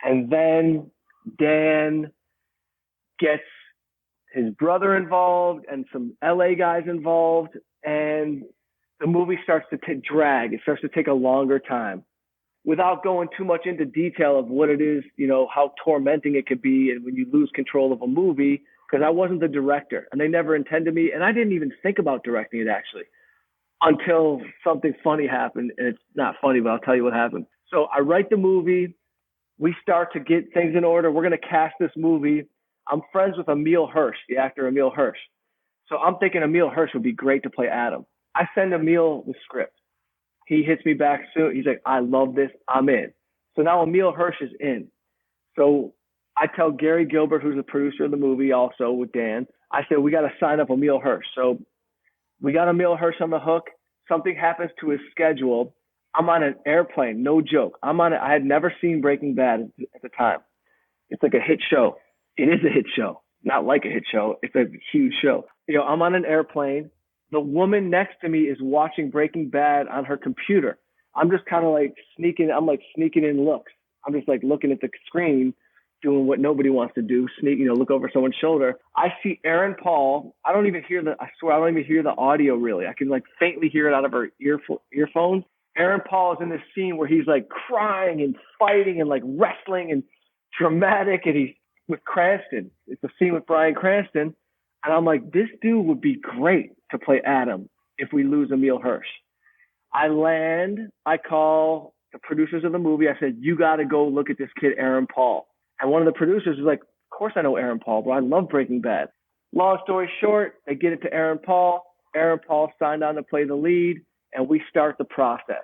And then Dan gets his brother involved and some LA guys involved, and the movie starts to drag. It starts to take a longer time. Without going too much into detail of what it is, how tormenting it could be and when you lose control of a movie, because I wasn't the director, and they never intended me, and I didn't even think about directing it actually until something funny happened, and it's not funny, but I'll tell you what happened. So I write the movie. We start to get things in order. We're going to cast this movie. I'm friends with Emil Hirsch, the actor Emil Hirsch. So I'm thinking Emil Hirsch would be great to play Adam. I send Emil the script. He hits me back soon. He's like, I love this. I'm in. So now Emil Hirsch is in. So I tell Gary Gilbert, who's the producer of the movie also with Dan, I said, we got to sign up Emil Hirsch. So we got Emil Hirsch on the hook. Something happens to his schedule. I'm on an airplane. No joke. I had never seen Breaking Bad at the time. It's like a hit show. It is a hit show, not like a hit show. It's a huge show. I'm on an airplane. The woman next to me is watching Breaking Bad on her computer. I'm just kind of like sneaking in looks. I'm just like looking at the screen, doing what nobody wants to do, look over someone's shoulder. I see Aaron Paul. I don't even hear the audio really. I can like faintly hear it out of her earphones. Aaron Paul is in this scene where he's like crying and fighting and like wrestling and dramatic, and he's with Cranston. It's a scene with Bryan Cranston. And I'm like, this dude would be great to play Adam if we lose Emil Hirsch. I land, I call the producers of the movie. I said, you got to go look at this kid, Aaron Paul. And one of the producers was like, of course I know Aaron Paul, bro. I love Breaking Bad. Long story short, they get it to Aaron Paul. Aaron Paul signed on to play the lead, and we start the process.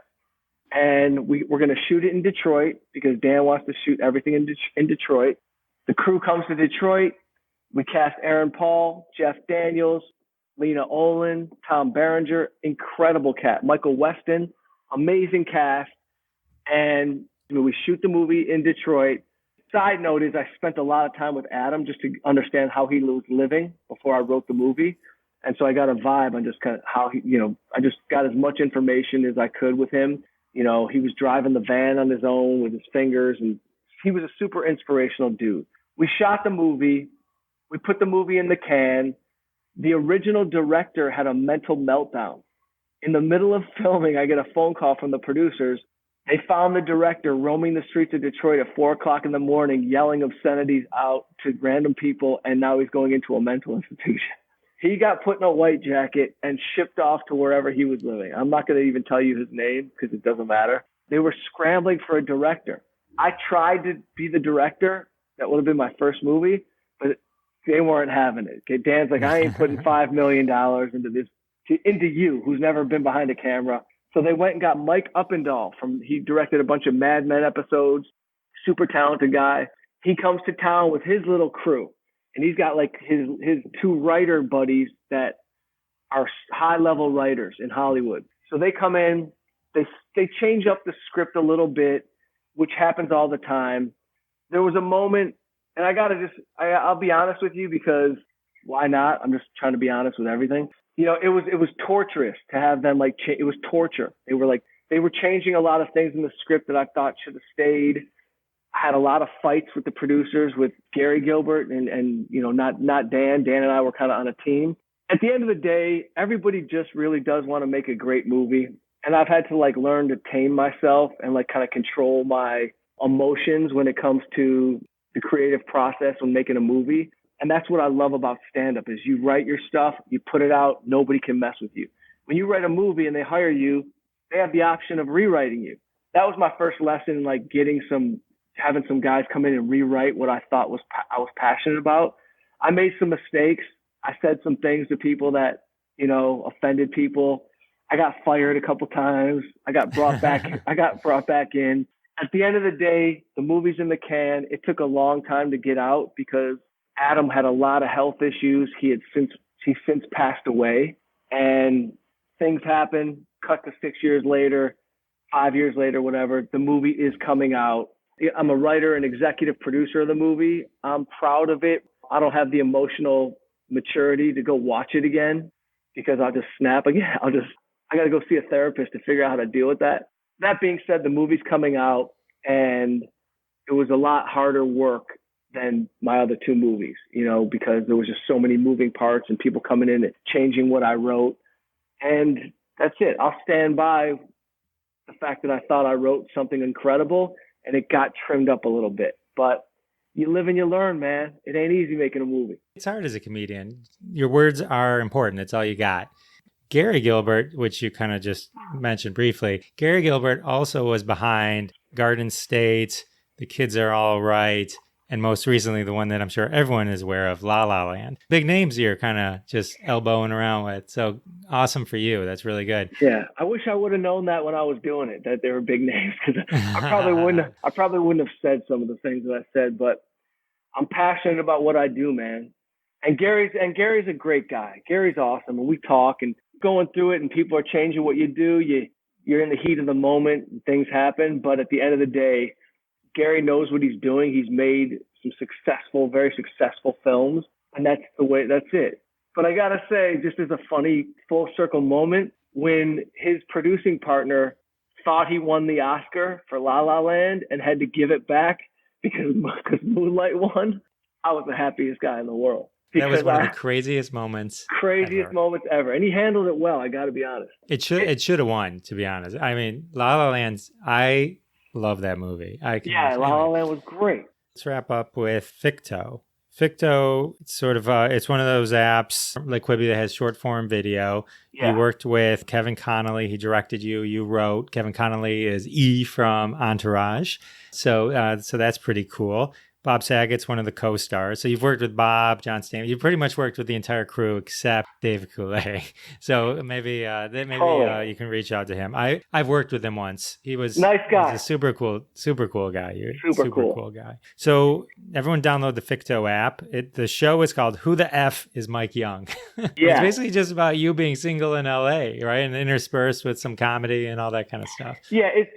And we're going to shoot it in Detroit because Dan wants to shoot everything in Detroit. The crew comes to Detroit. We cast Aaron Paul, Jeff Daniels, Lena Olin, Tom Berenger, incredible cast. Michael Weston, amazing cast. And we shoot the movie in Detroit. Side note is I spent a lot of time with Adam just to understand how he was living before I wrote the movie. And so I got a vibe on just kind of how I just got as much information as I could with him. He was driving the van on his own with his fingers, and he was a super inspirational dude. We shot the movie. We put the movie in the can. The original director had a mental meltdown. In the middle of filming, I get a phone call from the producers. They found the director roaming the streets of Detroit at 4:00 in the morning, yelling obscenities out to random people, and now he's going into a mental institution. He got put in a white jacket and shipped off to wherever he was living. I'm not going to even tell you his name because it doesn't matter. They were scrambling for a director. I tried to be the director. That would have been my first movie, but they weren't having it. Okay, Dan's like, I ain't putting $5 million into this into you, who's never been behind a camera. So they went and got Mike Uppendahl he directed a bunch of Mad Men episodes, super talented guy. He comes to town with his little crew, and he's got like his two writer buddies that are high level writers in Hollywood. So they come in, they change up the script a little bit, which happens all the time. There was a moment, and I'll be honest with you, because why not? I'm just trying to be honest with everything. You know, it was torturous to have them it was torture. They were changing a lot of things in the script that I thought should have stayed. I had a lot of fights with the producers, with Gary Gilbert and you know, not Dan. Dan and I were kind of on a team. At the end of the day, everybody just really does want to make a great movie. And I've had to learn to tame myself and kind of control my emotions when it comes to the creative process when making a movie. And that's what I love about stand-up is you write your stuff, you put it out, nobody can mess with you. When you write a movie and they hire you, they have the option of rewriting you. That was my first lesson, having some guys come in and rewrite what I thought I was passionate about. I made some mistakes. I said some things to people that, you know, offended people. I got fired a couple times. I got brought back in. At the end of the day, the movie's in the can. It took a long time to get out because Adam had a lot of health issues. He's since passed away, and things happen. Cut to 6 years later, 5 years later, whatever. The movie is coming out. I'm a writer and executive producer of the movie. I'm proud of it. I don't have the emotional maturity to go watch it again because I'll just snap again. I got to go see a therapist to figure out how to deal with that. That being said, the movie's coming out, and it was a lot harder work than my other two movies, you know, because there was just so many moving parts and people coming in and changing what I wrote. And that's it. I'll stand by the fact that I thought I wrote something incredible and it got trimmed up a little bit. But you live and you learn, man. It ain't easy making a movie. It's hard as a comedian. Your words are important. It's all you got. Gary Gilbert, which you kind of just mentioned briefly, Gary Gilbert also was behind Garden State, The Kids Are All Right, and most recently, the one that I'm sure everyone is aware of, La La Land. Big names you're kind of just elbowing around with. So awesome for you. That's really good. Yeah. I wish I would have known that when I was doing it, that they were big names. Because I probably wouldn't have said some of the things that I said, but I'm passionate about what I do, man. And Gary's a great guy. Gary's awesome. And we talk and going through it, and people are changing what you do. You're in the heat of the moment and things happen. But at the end of the day, Gary knows what he's doing. He's made some very successful films, and that's it. But I gotta say, just as a funny full circle moment, when his producing partner thought he won the Oscar for La La Land and had to give it back because Moonlight won, I was the happiest guy in the world. That was one of the craziest moments ever. And he handled it well, I gotta be honest. It should have won, to be honest. I mean, La La Land's, I love that movie. La La Land was great. Let's wrap up with Ficto. Ficto, it's sort of it's one of those apps like Quibi that has short form video. Yeah. You worked with Kevin Connolly. He directed you. You wrote. Kevin Connolly is E from Entourage. So that's pretty cool. Bob Saget's one of the co-stars. So you've worked with Bob, John Stamos. You've pretty much worked with the entire crew except David Coulier. So maybe you can reach out to him. I've worked with him once. He was nice guy. He's a super cool guy. Super cool guy. So everyone download the Ficto app. The show is called Who the F is Mike Young? Yeah. It's basically just about you being single in LA, right? And interspersed with some comedy and all that kind of stuff. Yeah, it's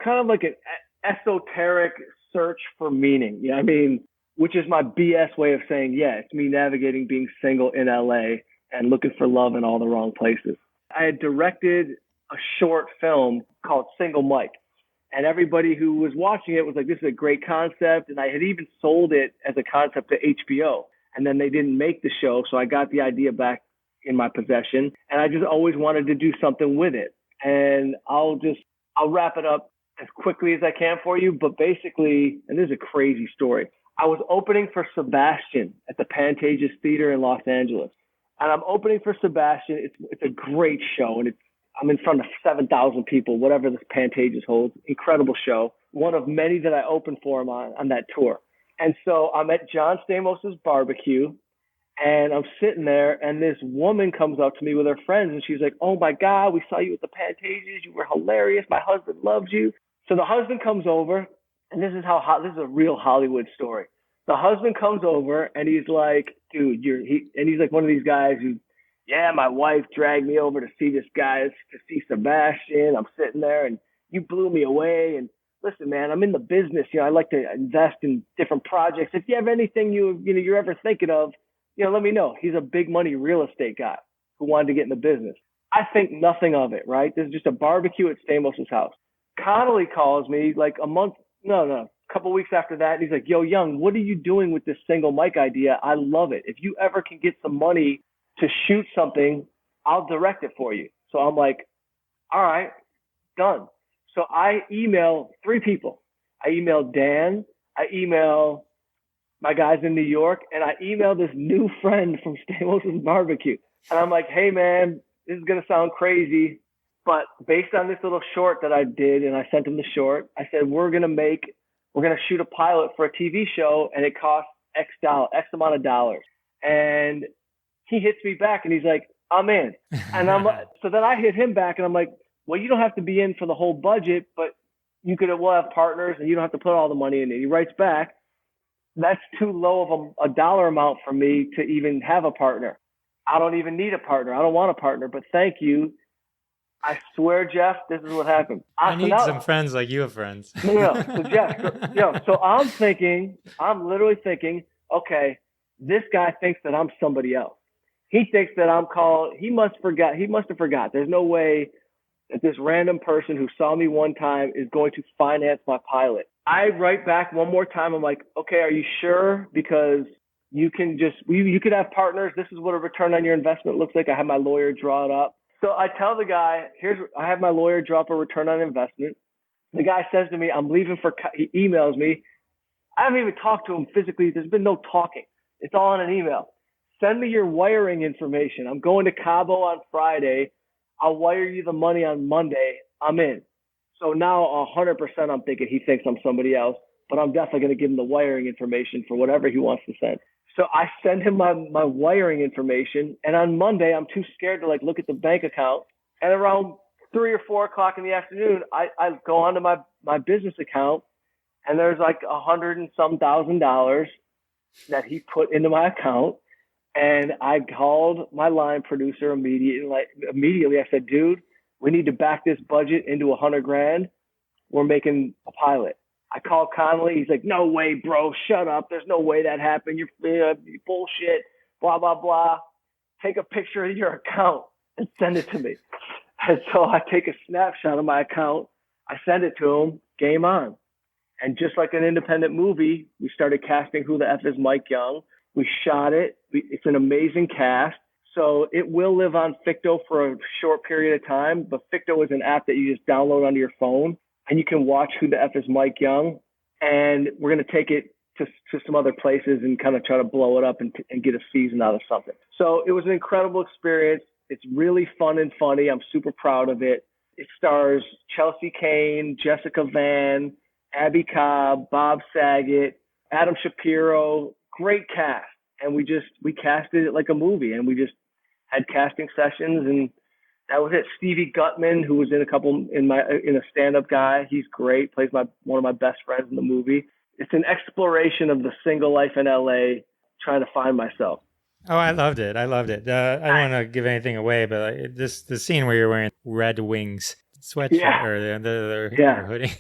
kind of like an esoteric search for meaning. Yeah, I mean, which is my BS way of saying, it's me navigating being single in LA and looking for love in all the wrong places. I had directed a short film called Single Mike, and everybody who was watching it was like, this is a great concept. And I had even sold it as a concept to HBO, and then they didn't make the show. So I got the idea back in my possession, and I just always wanted to do something with it. And I'll wrap it up as quickly as I can for you, but basically, and this is a crazy story, I was opening for Sebastian at the Pantages Theater in Los Angeles, and I'm opening for Sebastian. It's a great show, and I'm in front of 7,000 people, whatever this Pantages holds. Incredible show, one of many that I opened for him on that tour. And so I'm at John Stamos's barbecue, And I'm sitting there, and this woman comes up to me with her friends, and she's like, "Oh my God, we saw you at the Pantages. You were hilarious. My husband loves you." So the husband comes over, and this is a real Hollywood story. The husband comes over, and he's like, "Dude, he's like one of these guys who, yeah, my wife dragged me over to see this guy, to see Sebastian. I'm sitting there, and you blew me away. And listen, man, I'm in the business. I like to invest in different projects. If you have anything you're ever thinking of, let me know." He's a big money real estate guy who wanted to get in the business. I think nothing of it, right? There's just a barbecue at Stamos' house. Connolly calls me like a couple weeks after that. And he's like, "Yo, Young, what are you doing with this single mic idea? I love it. If you ever can get some money to shoot something, I'll direct it for you." So I'm like, all right, done. So I email 3 people. I email Dan, I email my guys in New York, and I email this new friend from Stamos' Barbecue. And I'm like, "Hey man, this is going to sound crazy, but based on this little short that I did," and I sent him the short, I said, we're going to shoot a pilot for a TV show, and it costs X amount of dollars. And he hits me back, and he's like, "I'm in." And so then I hit him back, and I'm like, "Well, you don't have to be in for the whole budget, but we'll have partners, and you don't have to put all the money in it." He writes back, "That's too low of a dollar amount for me to even have a partner. I don't even need a partner. I don't want a partner, but thank you. I swear, Jeff, this is what happened." I need some friends like you have friends. No. So Jeff, so I'm literally thinking, okay, this guy thinks that I'm somebody else. He thinks that he must have forgot. There's no way that this random person who saw me one time is going to finance my pilot. I write back one more time. I'm like, "Okay, are you sure? Because you could have partners. This is what a return on your investment looks like." I have my lawyer draw it up. So I tell the guy, I have my lawyer draw up a return on investment. The guy says to me, "I'm leaving he emails me. I haven't even talked to him physically. There's been no talking. It's all on an email. Send me your wiring information. I'm going to Cabo on Friday. I'll wire you the money on Monday. I'm in." So now 100% I'm thinking he thinks I'm somebody else, but I'm definitely going to give him the wiring information for whatever he wants to send. So I send him my wiring information, and on Monday I'm too scared to look at the bank account. And around 3 or 4 o'clock in the afternoon, I go onto my business account, and there's $100 and some thousand that he put into my account. And I called my line producer immediately. I said, "Dude, we need to back this budget into $100,000. We're making a pilot." I called Connolly. He's like, "No way, bro. Shut up. There's no way that happened. You're bullshit. Blah, blah, blah. Take a picture of your account and send it to me." And so I take a snapshot of my account. I send it to him. Game on. And just like an independent movie, we started casting Who the F is Mike Young. We shot it. It's an amazing cast. So it will live on Ficto for a short period of time. But Ficto is an app that you just download onto your phone, and you can watch Who the F is Mike Young. And we're going to take it to some other places and kind of try to blow it up and get a season out of something. So it was an incredible experience. It's really fun and funny. I'm super proud of it. It stars Chelsea Kane, Jessica Vann, Abby Cobb, Bob Saget, Adam Shapiro. Great cast. And we casted it like a movie, and we just had casting sessions, and that was it. Stevie Gutman, who was in a stand-up guy, he's great, plays one of my best friends in the movie. It's an exploration of the single life in LA, trying to find myself. Oh, I loved it. I don't want to give anything away, but the scene where you're wearing Red Wings sweatshirt or the hoodie.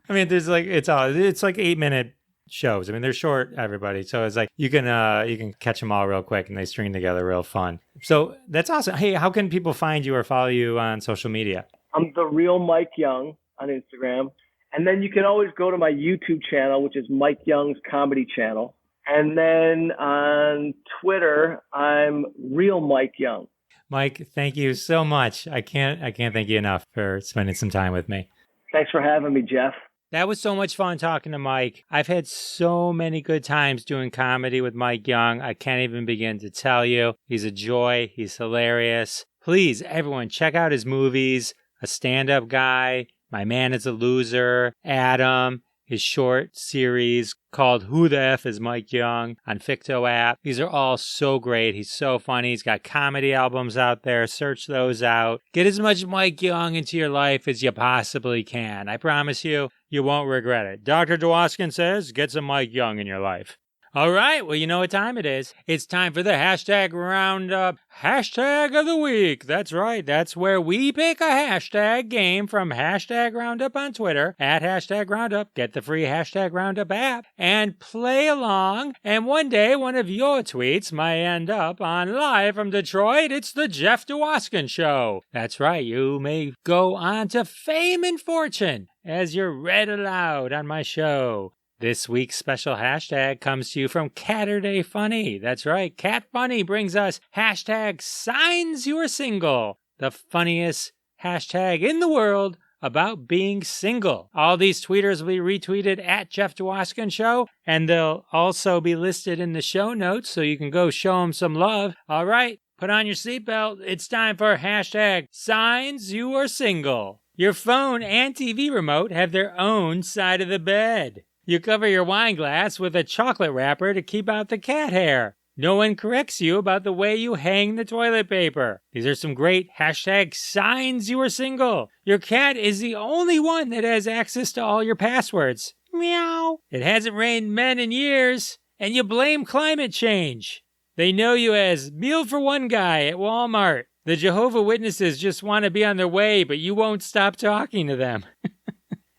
I mean, there's it's 8-minute shows. I mean, they're short, everybody. So it's you can catch them all real quick, and they string together real fun. So that's awesome. Hey, how can people find you or follow you on social media? I'm The Real Mike Young on Instagram. And then you can always go to my YouTube channel, which is Mike Young's Comedy Channel. And then on Twitter, I'm Real Mike Young. Mike, thank you so much. I can't thank you enough for spending some time with me. Thanks for having me, Jeff. That was so much fun talking to Mike. I've had so many good times doing comedy with Mike Young. I can't even begin to tell you. He's a joy. He's hilarious. Please, everyone, check out his movies. A Stand-Up Guy, My Man is a Loser, Adam, his short series called Who the F is Mike Young on Ficto app. These are all so great. He's so funny. He's got comedy albums out there. Search those out. Get as much Mike Young into your life as you possibly can. I promise you, you won't regret it. Dr. Dwoskin says, get some Mike Young in your life. All right, well, you know what time it is. It's time for the hashtag roundup, hashtag of the week. That's right, that's where we pick a hashtag game from hashtag roundup on Twitter, at hashtag roundup, get the free hashtag roundup app, and play along. And one day, one of your tweets might end up on Live from Detroit. It's the Jeff Dwoskin Show. That's right, you may go on to fame and fortune as you're read aloud on my show. This week's special hashtag comes to you from Catterday Funny. That's right, Cat Funny brings us hashtag signs you're single, the funniest hashtag in the world about being single. All these tweeters will be retweeted at Jeff Dwoskin Show, and they'll also be listed in the show notes, so you can go show them some love. All right, put on your seatbelt. It's time for hashtag signs you are single. Your phone and TV remote have their own side of the bed. You cover your wine glass with a chocolate wrapper to keep out the cat hair. No one corrects you about the way you hang the toilet paper. These are some great hashtag signs you are single. Your cat is the only one that has access to all your passwords. Meow. It hasn't rained men in years, and you blame climate change. They know you as meal for one guy at Walmart. The Jehovah's Witnesses just want to be on their way, but you won't stop talking to them.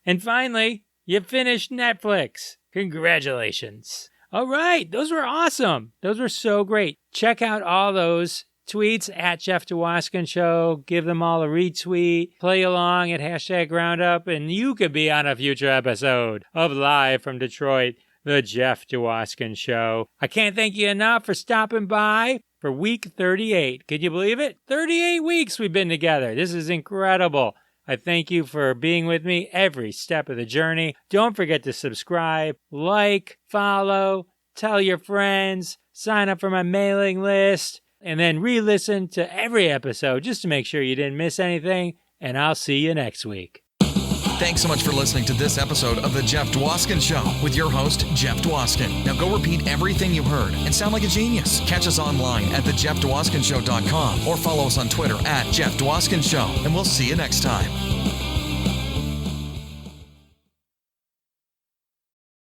And finally, you finished Netflix. Congratulations. All right, those were awesome. Those were so great. Check out all those tweets at Jeff Dwoskin Show. Give them all a retweet. Play along at hashtag Roundup, and you could be on a future episode of Live from Detroit, the Jeff Dwoskin Show. I can't thank you enough for stopping by for week 38. Can you believe it? 38 weeks we've been together. This is incredible. I thank you for being with me every step of the journey. Don't forget to subscribe, like, follow, tell your friends, sign up for my mailing list, and then re-listen to every episode just to make sure you didn't miss anything. And I'll see you next week. Thanks so much for listening to this episode of The Jeff Dwoskin Show with your host, Jeff Dwoskin. Now go repeat everything you heard and sound like a genius. Catch us online at thejeffdwoskinshow.com or follow us on Twitter at Jeff Dwoskin Show, and we'll see you next time.